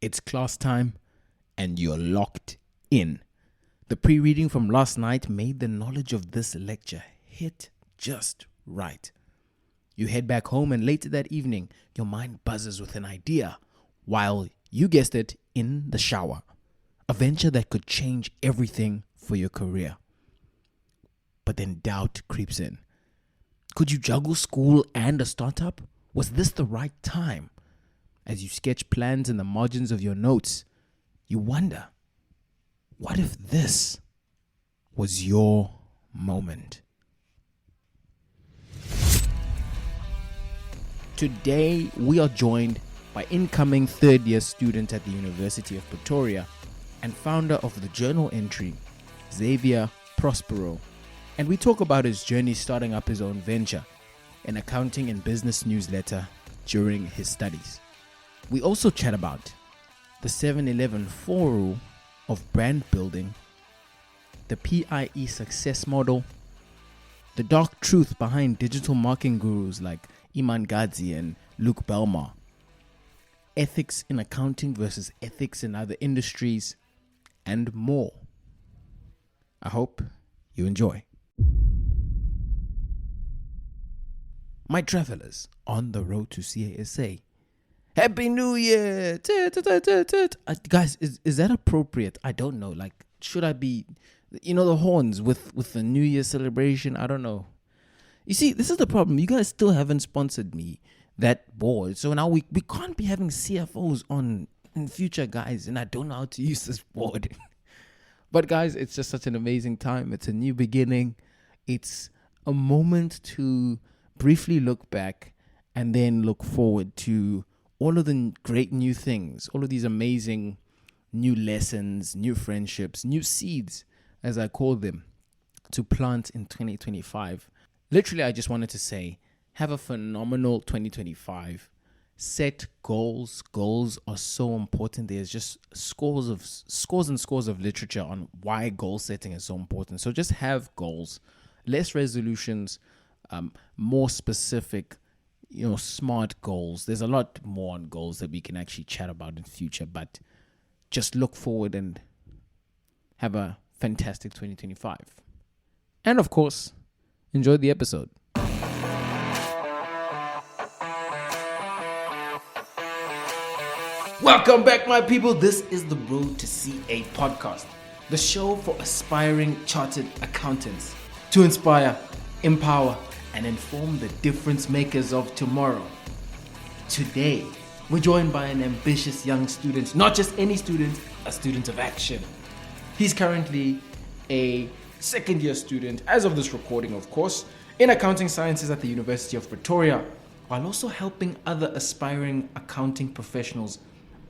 It's class time and you're locked in. The pre-reading from last night made the knowledge of this lecture hit just right. You head back home and later that evening, your mind buzzes with an idea while, you guessed it, in the shower. A venture that could change everything for your career. But then doubt creeps in. Could you juggle school and a startup? Was this the right time? As you sketch plans in the margins of your notes, you wonder, what if this was your moment? Today, we are joined by incoming third-year student at the University of Pretoria and founder of the journal entry, Xavier Prospero. And we talk about his journey starting up his own venture, an accounting and business newsletter during his studies. We also chat about the 7-Eleven 4 rule of brand building, the PIE success model, the dark truth behind digital marketing gurus like Iman Gadzhi and Luke Belmar, ethics in accounting versus ethics in other industries, and more. I hope you enjoy. My travelers on the road to CASA. Happy New Year! Guys, is that appropriate? I don't know. Like, should I be, the horns with the New Year celebration? I don't know. You see, this is the problem. You guys still haven't sponsored me that board. So now we can't be having CFOs on in future, guys. And I don't know how to use this board. But guys, it's just such an amazing time. It's a new beginning. It's a moment to briefly look back and then look forward to all of the great new things, all of these amazing new lessons, new friendships, new seeds, as I call them, to plant in 2025. Literally, I just wanted to say, have a phenomenal 2025. Set goals. Goals are so important. There's just scores and scores of literature on why goal setting is so important. So just have goals, less resolutions, more specific, smart goals. There's a lot more on goals that we can actually chat about in future, but just look forward and have a fantastic 2025. And of course, enjoy the episode. Welcome back, my people. This is the Road to CA podcast, the show for aspiring chartered accountants to inspire, empower, and inform the difference makers of tomorrow. Today, we're joined by an ambitious young student, not just any student, a student of action. He's currently a second-year student, as of this recording, of course, in accounting sciences at the University of Pretoria, while also helping other aspiring accounting professionals,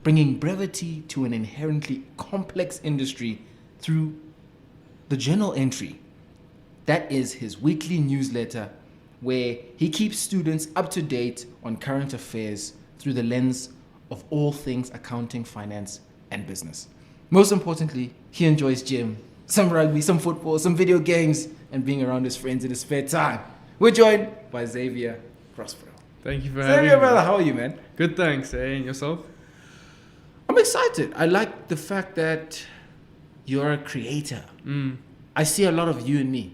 bringing brevity to an inherently complex industry through the journal entry. That is his weekly newsletter, where he keeps students up to date on current affairs through the lens of all things accounting, finance, and business. Most importantly, he enjoys gym, some rugby, some football, some video games, and being around his friends in his spare time. We're joined by Xavier Prospero. Thank you for having me. Xavier, brother, how are you, man? Good, thanks. And yourself? I'm excited. I like the fact that you're a creator. I see a lot of you and me.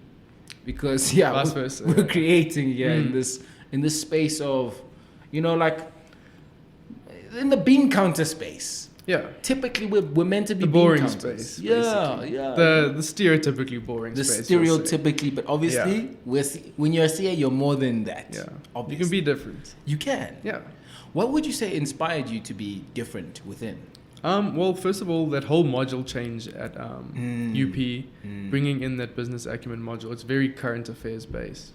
Because we're creating in this space of, like in the bean counter space. Yeah. Typically we're meant to be the boring bean counters. space. Yeah. The stereotypically boring space. The stereotypically, but obviously when you're a CA, you're more than that. Yeah. Obviously. You can be different. You can. Yeah. What would you say inspired you to be different within? Well, first of all, that whole module change at UP, bringing in that business acumen module, it's very current affairs based.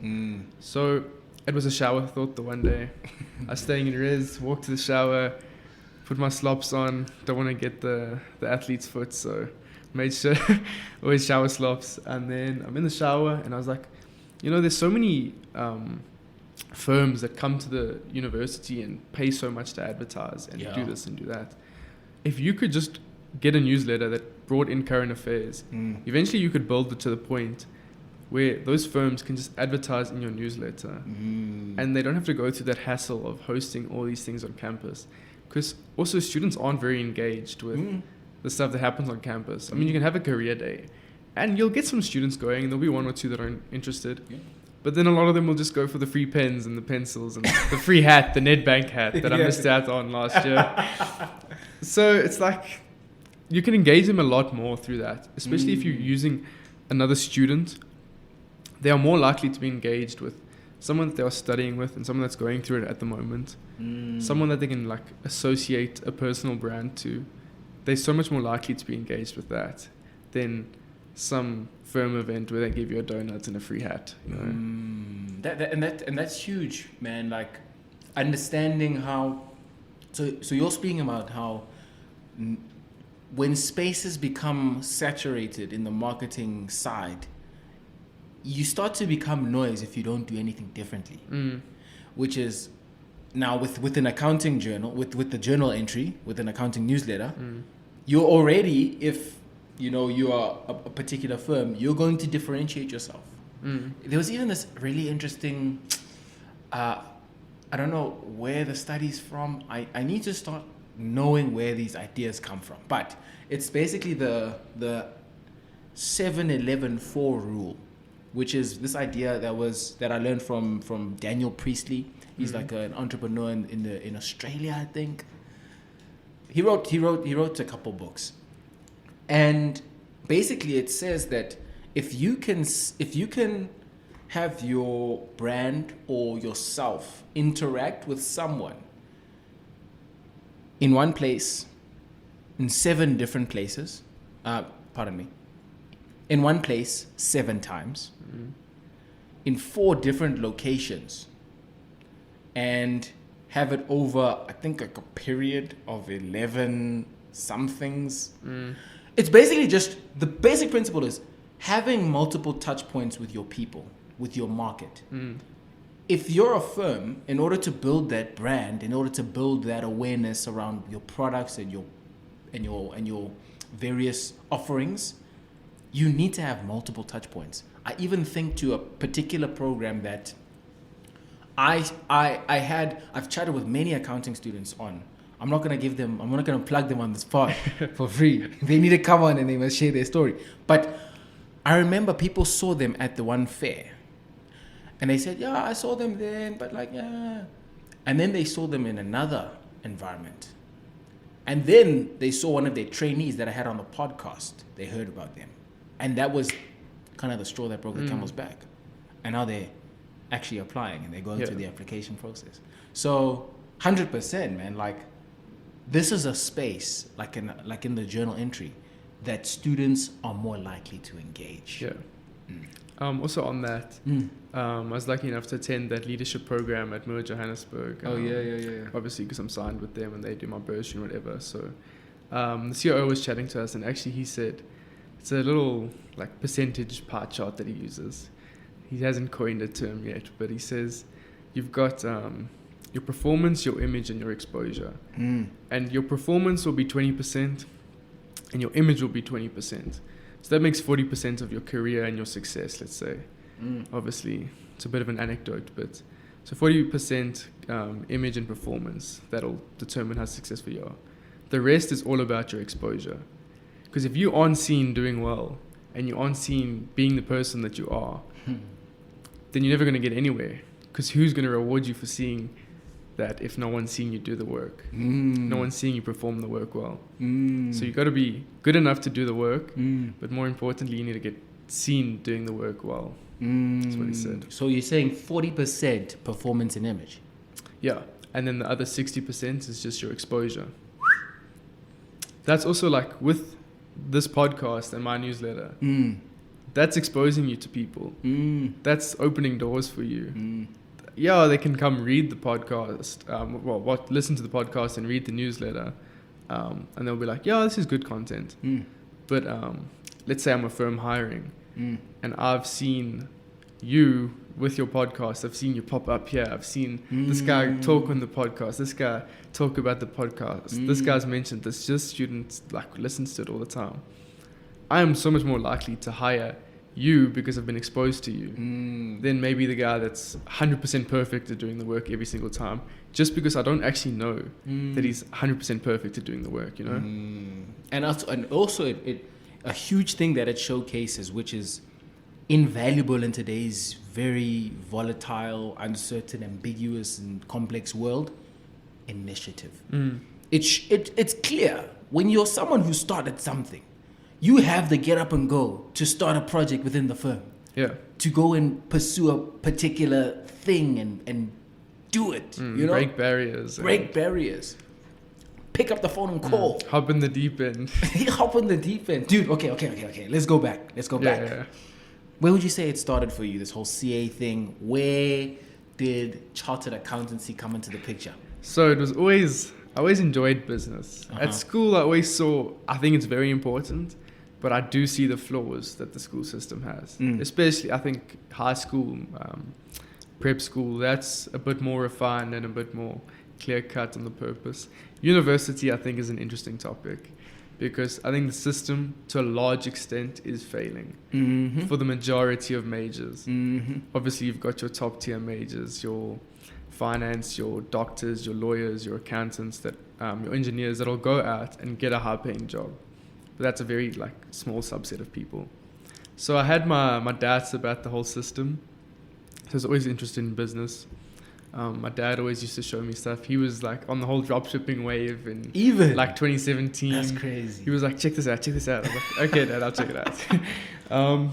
So it was a shower thought the one day. I was staying in res, walked to the shower, put my slops on, don't want to get the athlete's foot, so made sure always shower slops. And then I'm in the shower and I was like, there's so many firms that come to the university and pay so much to advertise and do this and do that. If you could just get a newsletter that brought in current affairs, eventually you could build it to the point where those firms can just advertise in your newsletter and they don't have to go through that hassle of hosting all these things on campus. because also students aren't very engaged with the stuff that happens on campus. I mean, you can have a career day and you'll get some students going, and there'll be one or two that aren't interested. Yeah. But then a lot of them will just go for the free pens and the pencils and the free hat, the Nedbank hat that I missed out on last year. So it's like you can engage them a lot more through that, especially if you're using another student. They are more likely to be engaged with someone that they are studying with and someone that's going through it at the moment. Someone that they can like associate a personal brand to. They're so much more likely to be engaged with that than some firm event where they give you a donut and a free hat. You know? That's huge, man. Like understanding how. So you're speaking about how when spaces become saturated in the marketing side, you start to become noise if you don't do anything differently. Which is now with an accounting journal, with the journal entry, with an accounting newsletter, you're already, if you know you are a particular firm, you're going to differentiate yourself. There was even this really interesting, I don't know where the study's from. I need to start knowing where these ideas come from. But it's basically the 7-11-4 rule, which is this idea that I learned from Daniel Priestley. He's like an entrepreneur in Australia, I think. He wrote a couple books. And basically it says that if you can have your brand or yourself interact with someone in one place, in 7 different places, in one place 7 times, in 4 different locations, and have it over, I think, like a period of 11 somethings. It's basically just, the basic principle is having multiple touch points with your people, with your market. If you're a firm, in order to build that brand, in order to build that awareness around your products and your various offerings, you need to have multiple touch points. I even think to a particular program that I've chatted with many accounting students on. I'm not going to plug them on the spot for free. They need to come on and they must share their story. But I remember people saw them at the one fair. And they said, yeah, I saw them then, but like, yeah. And then they saw them in another environment. And then they saw one of their trainees that I had on the podcast. They heard about them. And that was kind of the straw that broke the camel's back. And now they're actually applying and they're going through the application process. So 100%, man, like this is a space like in the journal entry that students are more likely to engage. Yeah. Also on that, I was lucky enough to attend that leadership program at MUA Johannesburg. Yeah. Obviously, because I'm signed with them and they do my bursary and whatever. So the COO was chatting to us, and actually he said it's a little like percentage pie chart that he uses. He hasn't coined a term yet, but he says you've got your performance, your image, and your exposure. And your performance will be 20%, and your image will be 20%. So that makes 40% of your career and your success, let's say. Obviously, it's a bit of an anecdote, but so 40% image and performance, that'll determine how successful you are. The rest is all about your exposure. Because if you aren't seen doing well, and you aren't seen being the person that you are, then you're never going to get anywhere. Because who's going to reward you for seeing that if no one's seeing you do the work? No one's seeing you perform the work well. So you got to be good enough to do the work, but more importantly, you need to get seen doing the work well. That's what he said. So you're saying 40% performance and image? Yeah. And then the other 60% is just your exposure. That's also like with this podcast and my newsletter. That's exposing you to people. That's opening doors for you. Yeah, they can come read the podcast, listen to the podcast and read the newsletter, and they'll be like, yeah, this is good content. But let's say I'm a firm hiring, and I've seen you with your podcast. I've seen you pop up here. I've seen this guy talk on the podcast. This guy talk about the podcast. This guy's mentioned this. Just students like listens to it all the time. I am so much more likely to hire you because I've been exposed to you than maybe the guy that's 100% perfect at doing the work every single time, just because I don't actually know that he's 100% perfect at doing the work, you know? And also a huge thing that it showcases, which is invaluable in today's very volatile, uncertain, ambiguous, and complex world, initiative. It's clear when you're someone who started something, you have the get up and go to start a project within the firm. Yeah. To go and pursue a particular thing and do it. You know? Break barriers. Pick up the phone and call. Hop in the deep end. Hop in the deep end. Dude, okay. Let's go back. Yeah. Where would you say it started for you, this whole CA thing? Where did chartered accountancy come into the picture? So it was I always enjoyed business. At school, I think it's very important, but I do see the flaws that the school system has. Especially, I think, high school, prep school, that's a bit more refined and a bit more clear-cut on the purpose. University, I think, is an interesting topic because I think the system, to a large extent, is failing for the majority of majors. Obviously, you've got your top-tier majors, your finance, your doctors, your lawyers, your accountants, your engineers that'll go out and get a high-paying job. But that's a very small subset of people. So I had my doubts about the whole system. So I was always interested in business. My dad always used to show me stuff. He was on the whole dropshipping wave in 2017. That's crazy. He was like, check this out. I was like, okay, Dad, I'll check it out.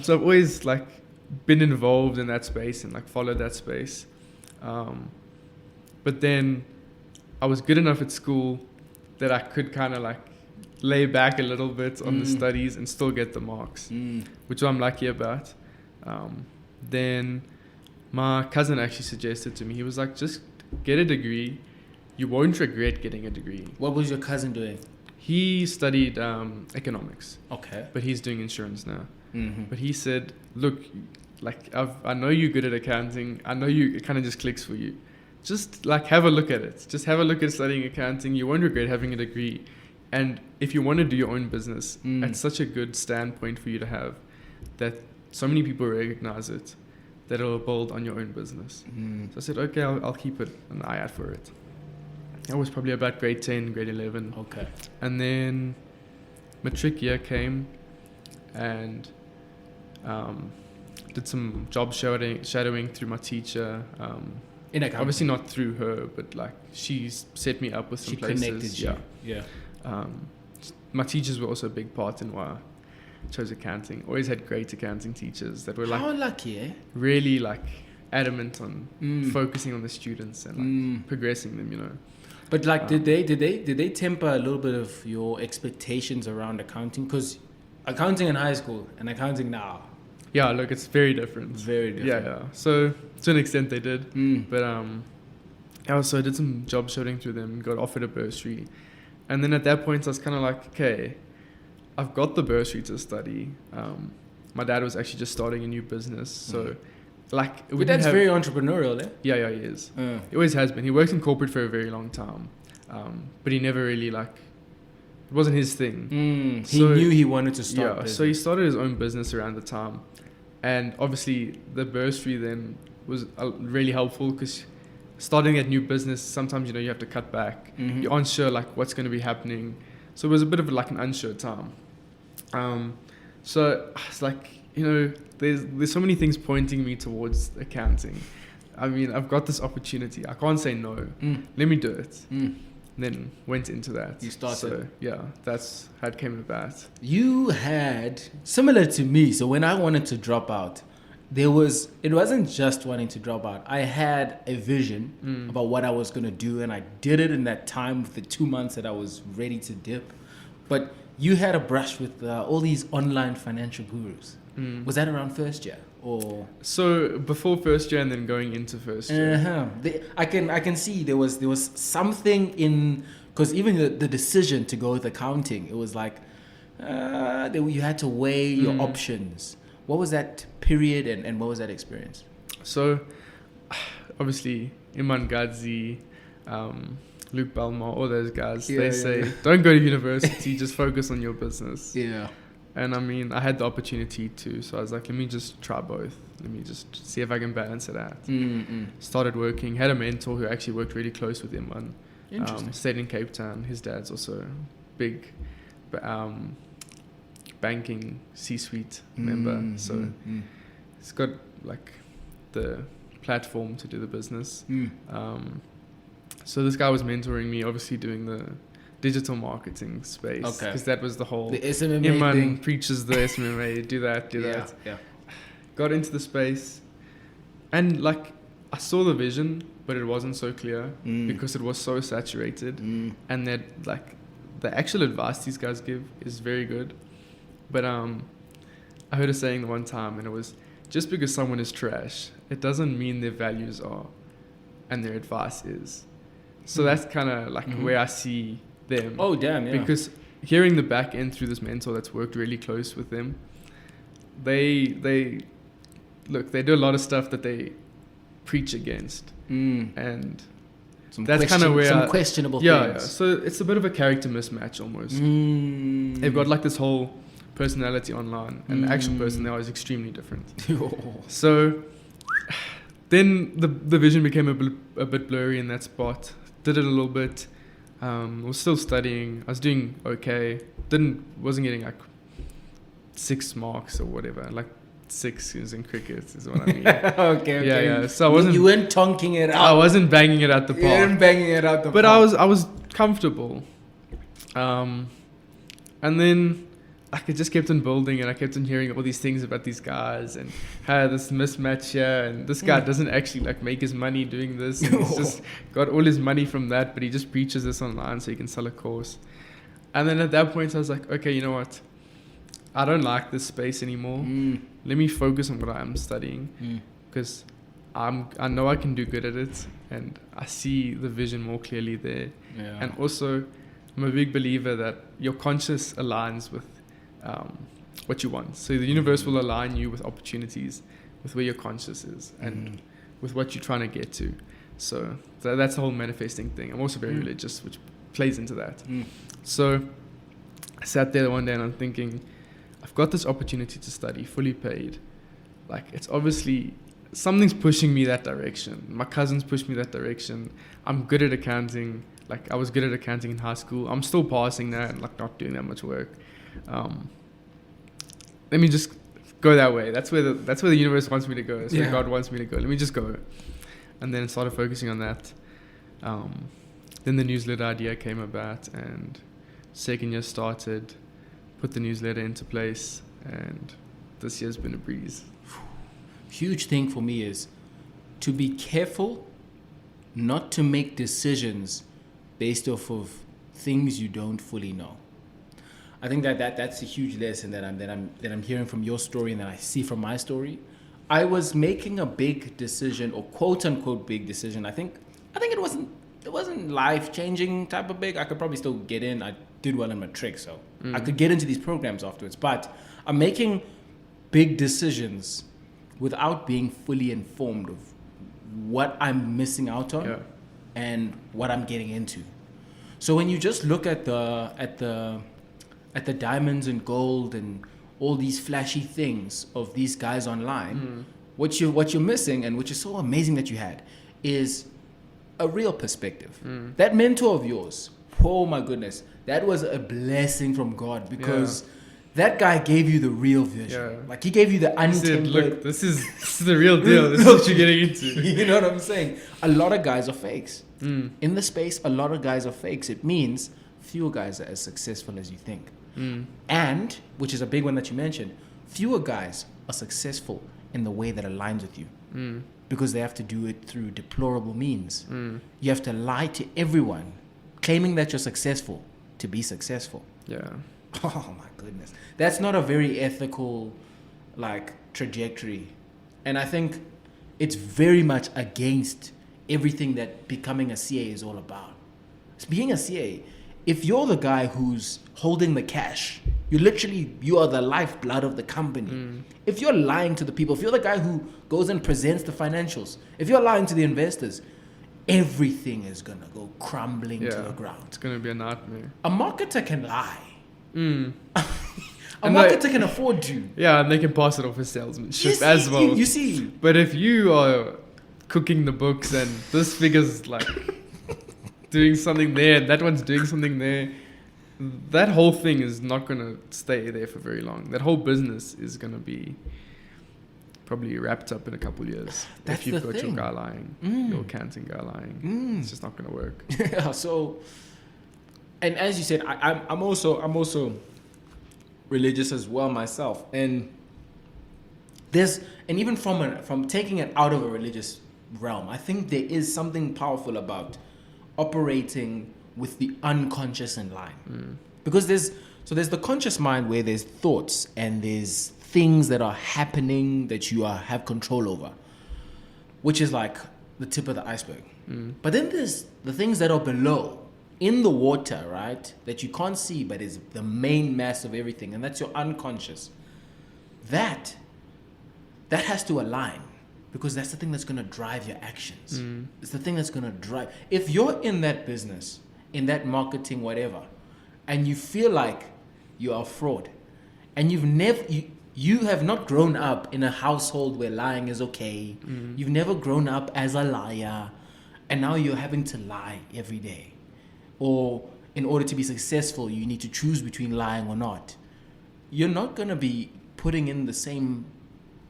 So I've always been involved in that space and followed that space. But then I was good enough at school that I could kind of lay back a little bit on the studies and still get the marks, which I'm lucky about. Then my cousin actually suggested to me, he was like, just get a degree. You won't regret getting a degree. What was your cousin doing? He studied economics. Okay. But he's doing insurance now. But he said, look, I know you're good at accounting. I know it kind of just clicks for you. Just have a look at it. Just have a look at studying accounting. You won't regret having a degree. And if you want to do your own business, it's such a good standpoint for you to have that so many people recognize it, that it'll build on your own business. So I said, okay, I'll keep an eye out for it. I was probably about grade 10, grade 11. Okay. And then matric year came and did some job shadowing through my teacher. Obviously not through her, but she set me up with some places. She connected you. Yeah. My teachers were also a big part in why I chose accounting. Always had great accounting teachers that were how lucky, eh? Really adamant on focusing on the students and progressing them, you know. But did they temper a little bit of your expectations around accounting? Because accounting in high school and accounting now. Yeah, look, it's very different. Very different. Yeah. So to an extent they did, but I also did some job shadowing through them, got offered a bursary, and then at that point I was kind of okay, I've got the bursary to study. My dad was actually just starting a new business, so but that's very entrepreneurial, eh? Yeah, he is. He always has been. He worked in corporate for a very long time, but he never really it wasn't his thing. He knew he wanted to start. Yeah, so he started his own business around the time, and obviously the bursary then was really helpful because starting a new business, sometimes you have to cut back. You're unsure what's going to be happening, so it was a bit of an unsure time. So it's there's so many things pointing me towards accounting. I mean, I've got this opportunity. I can't say no. Let me do it. Then went into that. You started. So yeah, that's how it came about. You had, similar to me, so when I wanted to drop out, it wasn't just wanting to drop out. I had a vision about what I was going to do, and I did it in that time with the 2 months that I was ready to dip. But you had a brush with all these online financial gurus. Was that around first year? Or so before first year and then going into first year. I can see there was something in, because even the decision to go with accounting, it was you had to weigh your options. What was that period and what was that experience? So obviously Iman Gadzhi, Luke Belmar, all those guys, they say don't go to university, just focus on your business. Yeah. And I mean, I had the opportunity to, so I was like, let me just try both. Let me just see if I can balance it out. Started working, had a mentor who actually worked really close with Iman. Interesting. Stayed in Cape Town. His dad's also big banking C-suite member. So he's got like the platform to do the business. So this guy was mentoring me, obviously doing the digital marketing space. Okay. Because that was the whole... The SMMA Iman thing. preaches the SMMA, do that. Yeah. Got into the space. And like, I saw the vision, but it wasn't so clear because it was so saturated. And that like, the actual advice these guys give is very good. But I heard a saying one time, and it was, just because someone is trash, it doesn't mean their values are and their advice is. So that's kind of like where I see them. Oh, damn, yeah. Because hearing the back end through this mentor that's worked really close with them, they do a lot of stuff that they preach against. And that's kind of where some questionable things. Yeah. So it's a bit of a character mismatch almost. They've got like this whole personality online, and the actual person they are is extremely different. So then the vision became a bit blurry in that spot. Did it a little bit. Was still studying. I was doing okay. Wasn't getting like 6 marks or whatever. Like 6 is in cricket is what I mean. Okay. Yeah. So I wasn't. You weren't tonking it out. I wasn't banging it out the park. You weren't banging it out the but park. I was comfortable. And then like it just kept on building, and I kept on hearing all these things about these guys, and this mismatch here, and this guy doesn't actually like make his money doing this. And he's just got all his money from that, but he just preaches this online so he can sell a course. And then at that point I was like, okay, you know what? I don't like this space anymore. Let me focus on what I am studying, because I know I can do good at it, and I see the vision more clearly there. Yeah. And also, I'm a big believer that your conscious aligns with what you want. So the universe will align you with opportunities, with where your conscious is, and with what you're trying to get to. So that's the whole manifesting thing. I'm also very religious, which plays into that. So I sat there one day and I'm thinking, I've got this opportunity to study fully paid. Like, it's obviously something's pushing me that direction. My cousins pushed me that direction. I'm good at accounting. Like, I was good at accounting in high school. I'm still passing that and like not doing that much work. Let me just go that way. That's where the universe wants me to go. That's where God wants me to go. Let me just go. And then I started focusing on that. Then the newsletter idea came about, and second year started, put the newsletter into place, and this year's been a breeze. Huge thing for me is to be careful not to make decisions based off of things you don't fully know. I think that's a huge lesson that I'm hearing from your story and that I see from my story. I was making a big decision, or quote unquote big decision. I think it wasn't life changing type of big. I could probably still get in. I did well in matric, so I could get into these programs afterwards. But I'm making big decisions without being fully informed of what I'm missing out on and what I'm getting into. So when you just look at the diamonds and gold and all these flashy things of these guys online, what you're missing, and which is so amazing that you had, is a real perspective. That mentor of yours, oh my goodness, that was a blessing from God, because that guy gave you the real vision. Like, he gave you the untempered... He said, look, this is the real deal. This is what you're getting into. You know what I'm saying? A lot of guys are fakes. In the space, a lot of guys are fakes. It means fewer guys are as successful as you think. And, which is a big one that you mentioned, fewer guys are successful in the way that aligns with you. Because they have to do it through deplorable means. You have to lie to everyone, claiming that you're successful to be successful. Yeah. Oh my goodness. That's not a very ethical, trajectory. And I think it's very much against everything that becoming a CA is all about. Being a CA, if you're the guy who's holding the cash, you are the lifeblood of the company. If you're lying to the people, if you're the guy who goes and presents the financials, if you're lying to the investors, everything is going to go crumbling to the ground. It's going to be a nightmare. A marketer can lie. A A And marketer can afford to. Yeah, and they can pass it off as salesmanship as well. You see. But if you are cooking the books and this figure's like doing something there and that one's doing something there, that whole thing is not going to stay there for very long. That whole business is going to be probably wrapped up in a couple of years. That's if you've the got thing. your guy lying, your accounting guy lying. It's just not going to work. Yeah, so, and as you said, I'm also religious as well myself, and even from taking it out of a religious realm, I think there is something powerful about operating with the unconscious in line, because there's the conscious mind where there's thoughts and there's things that are happening that you have control over, which is like the tip of the iceberg. But then there's the things that are below, in the water, right? That you can't see, but is the main mass of everything, and that's your unconscious. That has to align, because that's the thing that's going to drive your actions. It's the thing that's going to drive. If you're in that business, in that marketing, whatever, and you feel like you are a fraud, and you have not grown up in a household where lying is okay. You've never grown up as a liar, and now you're having to lie every day. Or in order to be successful, you need to choose between lying or not. You're not going to be putting in the same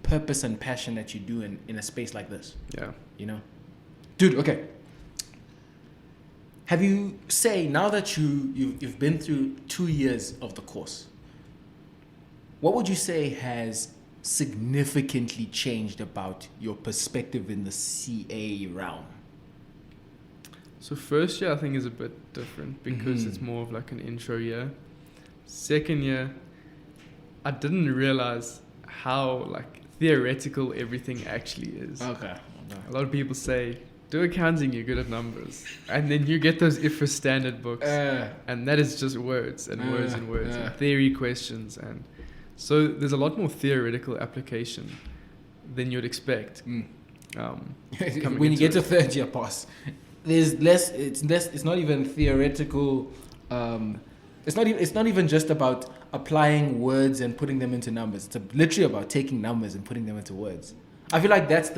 purpose and passion that you do in a space like this. Yeah. You know? Dude, okay. Have you, now that you've been through 2 years of the course, what would you say has significantly changed about your perspective in the CA realm? So first year I think is a bit different because it's more of like an intro year. Second year, I didn't realize how like theoretical everything actually is. Okay. A lot of people say, do accounting, you're good at numbers. And then you get those IFRS standard books. And that is just words and words and words and theory questions. And so there's a lot more theoretical application than you'd expect. When you get to third year pass, there's less. It's not even theoretical. It's not even just about applying words and putting them into numbers. It's literally about taking numbers and putting them into words. I feel like that's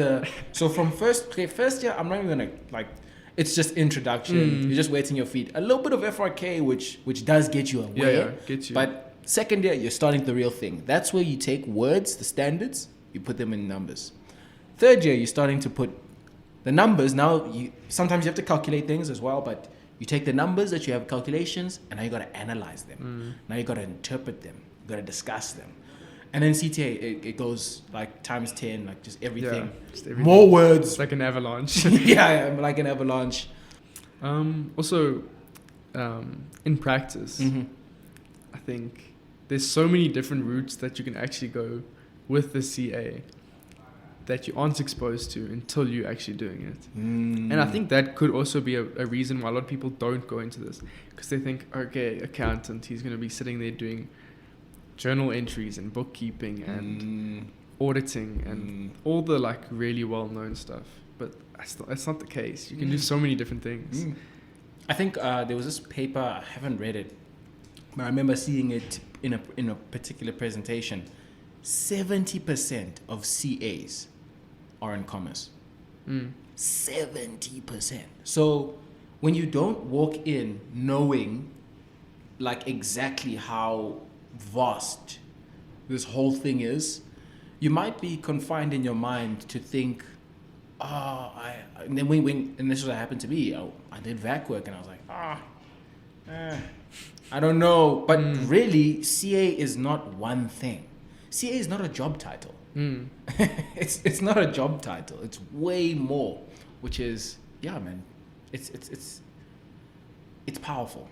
so from first year, I'm not even gonna it's just introduction. You're just wetting your feet. A little bit of FRK, which does get you away. Yeah, get you. But second year, you're starting the real thing. That's where you take words, the standards, you put them in numbers. Third year, you're starting to put the numbers. Now, sometimes you have to calculate things as well, but you take the numbers that you have calculations, and now you got to analyze them. Now you got to interpret them. You got to discuss them. And then CTA, it goes like times 10, like just everything. Yeah, just everything. More words. It's like an avalanche. Yeah, like an avalanche. Also, in practice, I think there's so many different routes that you can actually go with the CA that you aren't exposed to until you're actually doing it. And I think that could also be a reason why a lot of people don't go into this, because they think, okay, accountant, he's going to be sitting there doing journal entries and bookkeeping and auditing and all the like really well-known stuff. But that's not the case. You can do so many different things. I think there was this paper, I haven't read it, but I remember seeing it in a particular presentation. 70% of CAs are in commerce. 70%. So when you don't walk in knowing like exactly how vast this whole thing is, you might be confined in your mind to think, and then and this is what happened to me. I did VAC work and I was like, I don't know. But really, CA is not one thing. CA is not a job title. It's not a job title. It's way more, which is, yeah, man, it's powerful.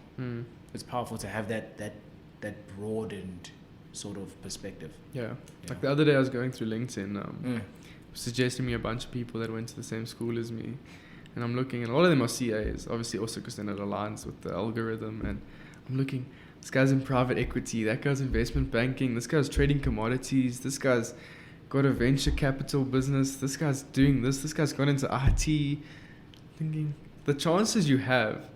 It's powerful to have that broadened sort of perspective. Yeah. Like the other day I was going through LinkedIn, suggesting me a bunch of people that went to the same school as me. And I'm looking, and a lot of them are CAs, obviously also because then it aligns with the algorithm. And I'm looking, this guy's in private equity, that guy's investment banking, this guy's trading commodities, this guy's got a venture capital business, this guy's doing this guy's gone into IT. Thinking, the chances you have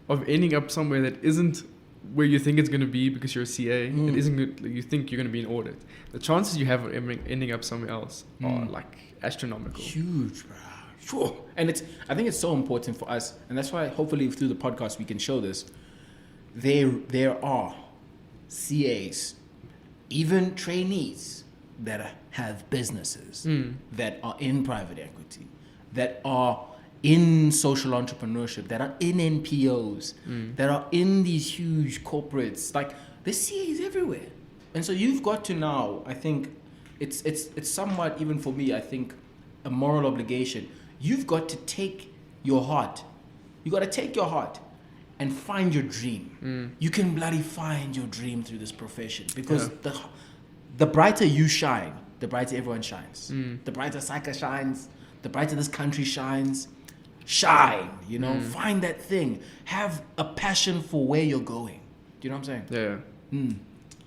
of ending up somewhere that isn't where you think it's going to be because you're a CA. It isn't good. Like, you think you're going to be in audit. The chances you have of ending up somewhere else are like astronomical. Huge, bro. Sure. And I think it's so important for us, and that's why hopefully through the podcast we can show this. There are CAs, even trainees that have businesses that are in private equity, that are in social entrepreneurship, that are in NPOs, that are in these huge corporates. Like, there's CAs everywhere. And so you've got to now, I think, it's somewhat, even for me, I think, a moral obligation. You've got to take your heart. You got to take your heart and find your dream. You can bloody find your dream through this profession, because the brighter you shine, the brighter everyone shines. The brighter Saika shines, the brighter this country shines. Shine, you know, find that thing. Have a passion for where you're going. Do you know what I'm saying? Yeah.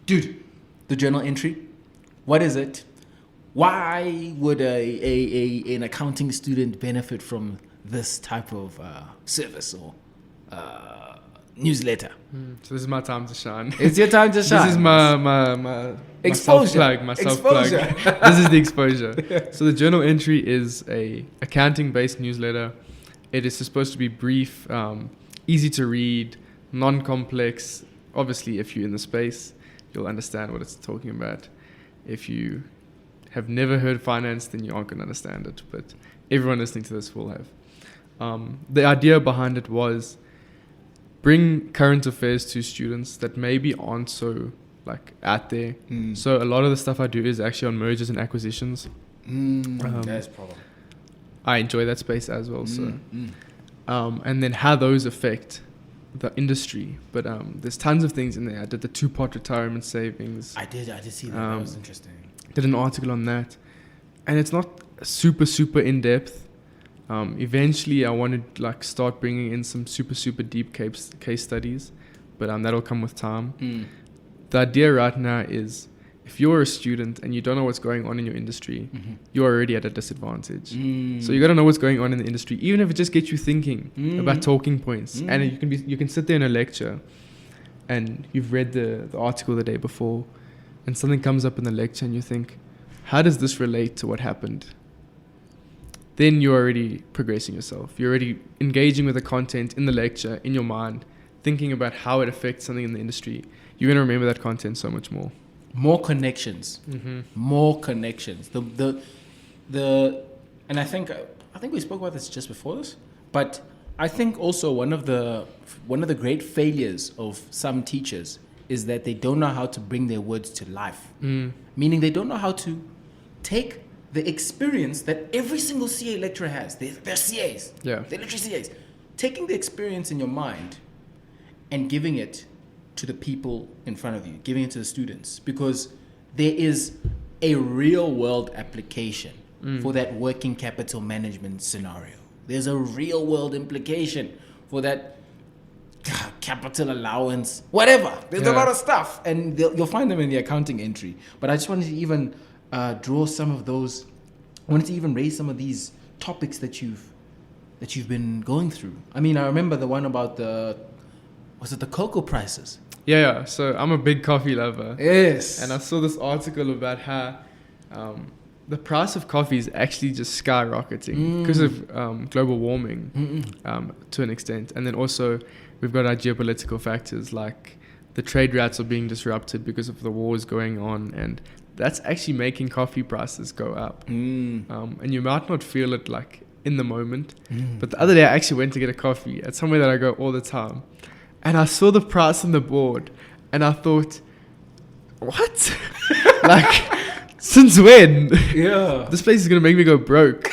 Dude, the journal entry, what is it? Why would an accounting student benefit from this type of service or newsletter? So this is my time to shine. It's your time to shine. This is my exposure. My self-plug. This is the exposure. So the journal entry is a accounting-based newsletter. It is supposed to be brief, easy to read, non-complex. Obviously, if you're in the space, you'll understand what it's talking about. If you have never heard finance, then you aren't going to understand it. But everyone listening to this will have. The idea behind it was bring current affairs to students that maybe aren't so like out there. So a lot of the stuff I do is actually on mergers and acquisitions. That's problem. I enjoy that space as well. And then how those affect the industry. But there's tons of things in there. I did the 2-part retirement savings. I did see that. That was interesting. Did an article on that. And it's not super in-depth. Eventually, I wanted like start bringing in some super deep case studies. But that'll come with time. The idea right now is, if you're a student and you don't know what's going on in your industry, you're already at a disadvantage. So you got to know what's going on in the industry, even if it just gets you thinking about talking points. And you can sit there in a lecture and you've read the article the day before, and something comes up in the lecture and you think, how does this relate to what happened? Then you're already progressing yourself. You're already engaging with the content in the lecture, in your mind, thinking about how it affects something in the industry. You're going to remember that content so much more. More connections. More connections. And I think we spoke about this just before this, but I think also one of the great failures of some teachers is that they don't know how to bring their words to life. Meaning they don't know how to take the experience that every single CA lecturer has. They're CAs. Yeah. They're literally CAs. Taking the experience in your mind and giving it to the people in front of you, giving it to the students, because there is a real world application for that working capital management scenario. There's a real world implication for that capital allowance, whatever. There's a lot of stuff, and you'll find them in the accounting entry. But I just wanted to even draw some of those. I wanted to even raise some of these topics that you've been going through. I mean, I remember the one about the cocoa prices? Yeah. So I'm a big coffee lover. Yes. And I saw this article about how the price of coffee is actually just skyrocketing because of global warming to an extent. And then also we've got our geopolitical factors, like the trade routes are being disrupted because of the wars going on, and that's actually making coffee prices go up. And you might not feel it like in the moment, but the other day I actually went to get a coffee at somewhere that I go all the time, and I saw the price on the board and I thought, what? Like, since when? Yeah. This place is going to make me go broke.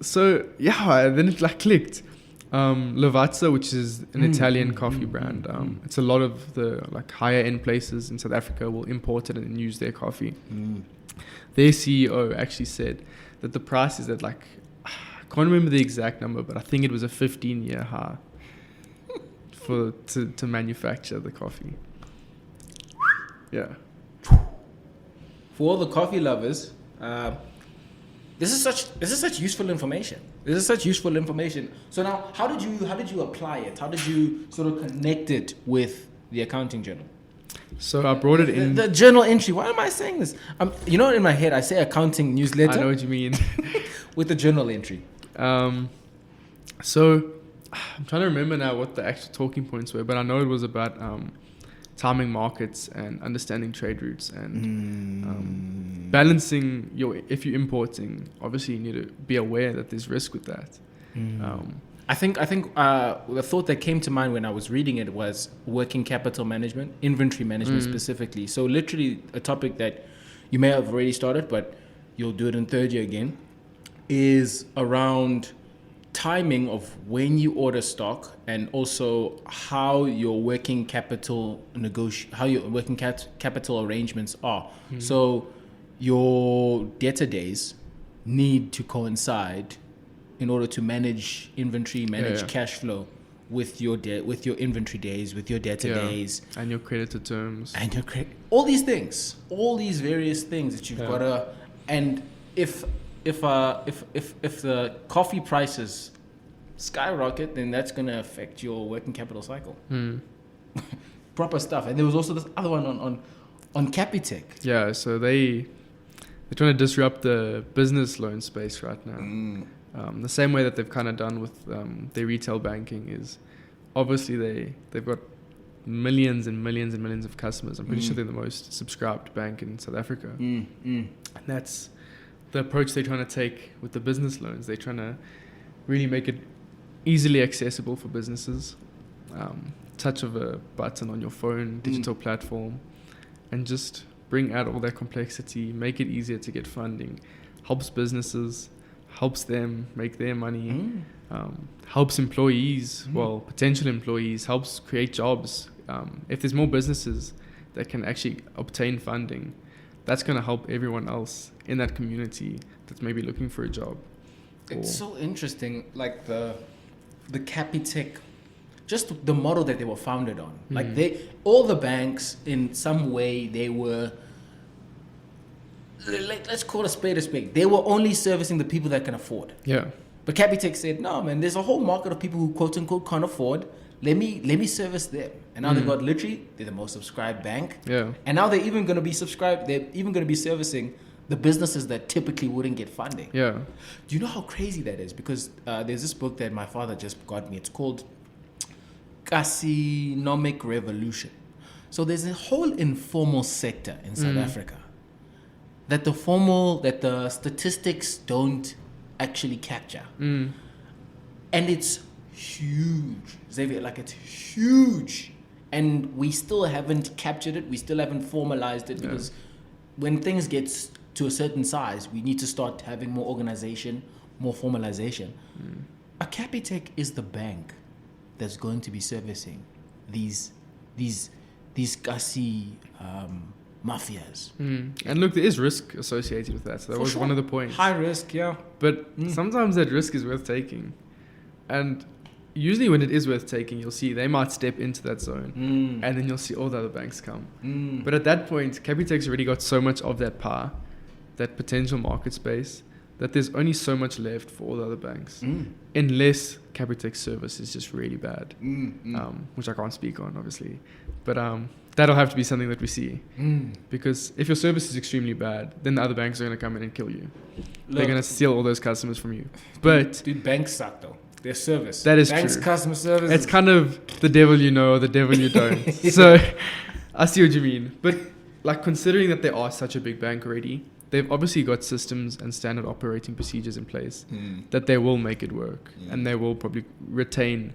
So yeah, then it like clicked. Lavazza, which is an Italian coffee brand. It's a lot of the like higher end places in South Africa will import it and use their coffee. Their CEO actually said that the price is at like, I can't remember the exact number, but I think it was a 15-year high to manufacture the coffee. Yeah. For all the coffee lovers, this is such useful information. This is such useful information. So now, how did you apply it? How did you sort of connect it with the accounting journal? So I brought it in. The journal entry. Why am I saying this? In my head, I say accounting newsletter. I know what you mean. With the journal entry. So I'm trying to remember now what the actual talking points were, but I know it was about timing markets and understanding trade routes and balancing if you're importing, obviously you need to be aware that there's risk with that. I think the thought that came to mind when I was reading it was working capital management, inventory management specifically. So literally a topic that you may have already started, but you'll do it in third year again, is around timing of when you order stock and also how your working capital capital arrangements are. So your debtor days need to coincide in order to manage inventory, cash flow with your inventory days, with your debtor days, and your creditor terms, and all these things, all these various things that you've got to. And if the coffee prices skyrocket, then that's going to affect your working capital cycle. Proper stuff. And there was also this other one on Capitec. Yeah, so they're trying to disrupt the business loan space right now. The same way that they've kind of done with their retail banking is obviously they've got millions and millions and millions of customers. I'm pretty sure they're the most subscribed bank in South Africa. And that's the approach they're trying to take with the business loans. They're trying to really make it easily accessible for businesses. Touch of a button on your phone, digital platform, and just bring out all that complexity, make it easier to get funding, helps businesses, helps them make their money, helps employees, potential employees, helps create jobs. If there's more businesses that can actually obtain funding, that's going to help everyone else in that community that's maybe looking for a job. It's so interesting, like the Capitec, just the model that they were founded on. Like all the banks in some way, they were, let's call a spade a spade. They were only servicing the people that can afford. Yeah. But Capitec said, no, man, there's a whole market of people who quote unquote can't afford. Let me service them. And now they've got they're the most subscribed bank. Yeah. And now they're even going to be servicing the businesses that typically wouldn't get funding. Yeah. Do you know how crazy that is? Because there's this book that my father just got me. It's called Casinomic Revolution. So there's a whole informal sector in South Africa that the statistics don't actually capture. And it's huge, Xavier, like it's huge. And we still haven't captured it. We still haven't formalized it because when things get to a certain size, we need to start having more organization, more formalization. A Capitec is the bank that's going to be servicing these Kasi mafias. And look, there is risk associated with that. So that was one of the points. High risk, yeah. But sometimes that risk is worth taking. And usually when it is worth taking, you'll see they might step into that zone and then you'll see all the other banks come. But at that point, Capitec's already got so much of that power, that potential market space, that there's only so much left for all the other banks. Unless Capitec's service is just really bad, which I can't speak on, obviously. But that'll have to be something that we see. Because if your service is extremely bad, then the other banks are going to come in and kill you. They're going to steal all those customers from you. But dude, banks suck though. Their service. That is Banks' true. Customer service. It's kind of the devil you know or the devil you don't. So I see what you mean. But like considering that they are such a big bank already, they've obviously got systems and standard operating procedures in place that they will make it work and they will probably retain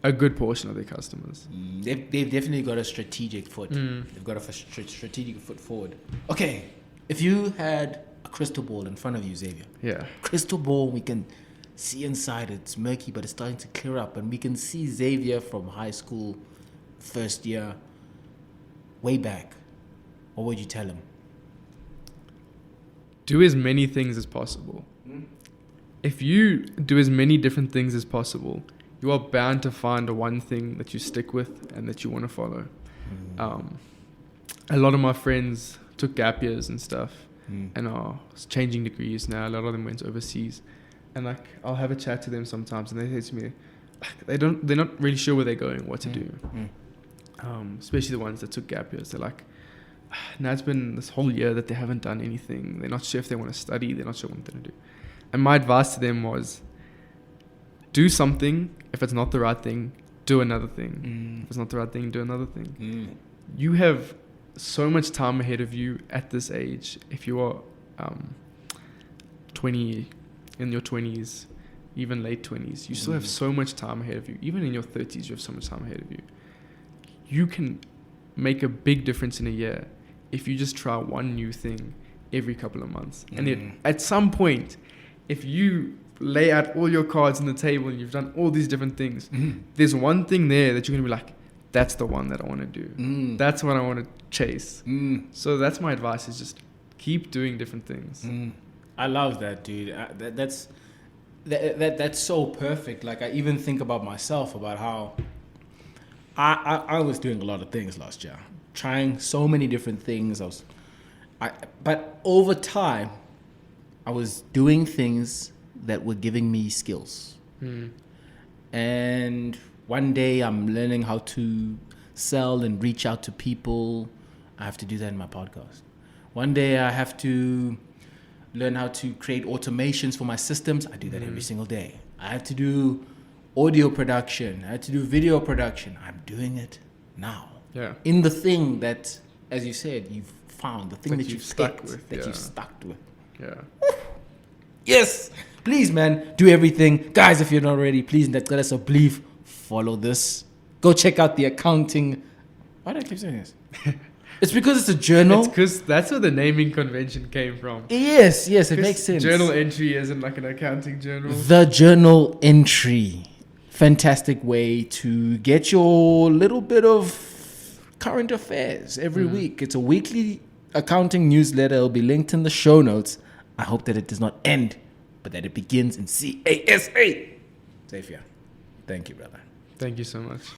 a good portion of their customers. They've definitely got a strategic foot. They've got a strategic foot forward. Okay, if you had a crystal ball in front of you, Xavier. Yeah. Crystal ball, we can see inside. It's murky, but it's starting to clear up. And we can see Xavier from high school, first year, way back. What would you tell him? Do as many things as possible. If you do as many different things as possible, you are bound to find one thing that you stick with and that you want to follow. A lot of my friends took gap years and stuff and are changing degrees now. A lot of them went overseas. and like I'll have a chat to them sometimes, and they say to me, they're not really sure where they're going, what to do. Especially the ones that took gap years. They're like, now it's been this whole year that they haven't done anything. They're not sure if they want to study. They're not sure what they're going to do. And my advice to them was, do something. If it's not the right thing, do another thing. If it's not the right thing, do another thing. You have so much time ahead of you at this age. If you are 20, in your 20s, even late 20s, you still have so much time ahead of you. Even in your 30s, you have so much time ahead of you. You can make a big difference in a year if you just try one new thing every couple of months. And then at some point, if you lay out all your cards on the table and you've done all these different things, there's one thing there that you're going to be like, that's the one that I want to do. That's what I want to chase. So that's my advice, is just keep doing different things. I love that, dude. That's so perfect. Like, I even think about myself, about how I was doing a lot of things last year, trying so many different things. But over time, I was doing things that were giving me skills. And one day I'm learning how to sell and reach out to people. I have to do that in my podcast. One day I have to learn how to create automations for my systems. I do that every single day. I have to do audio production. I have to do video production. I'm doing it now. Yeah. In the thing that, as you said, you've found, the thing that you've stuck picked, with, that you've stuck with. Yeah. Yes. Please, man, do everything. Guys, if you're not already, please, please follow this. Go check out the accounting. Why do I keep saying this? It's because it's a journal. It's because that's where the naming convention came from. Yes, it makes sense. Journal entry isn't like an accounting journal. The journal entry. Fantastic way to get your little bit of current affairs every week. It's a weekly accounting newsletter. It'll be linked in the show notes. I hope that it does not end, but that it begins in CASA. Xavier, thank you, brother. Thank you so much.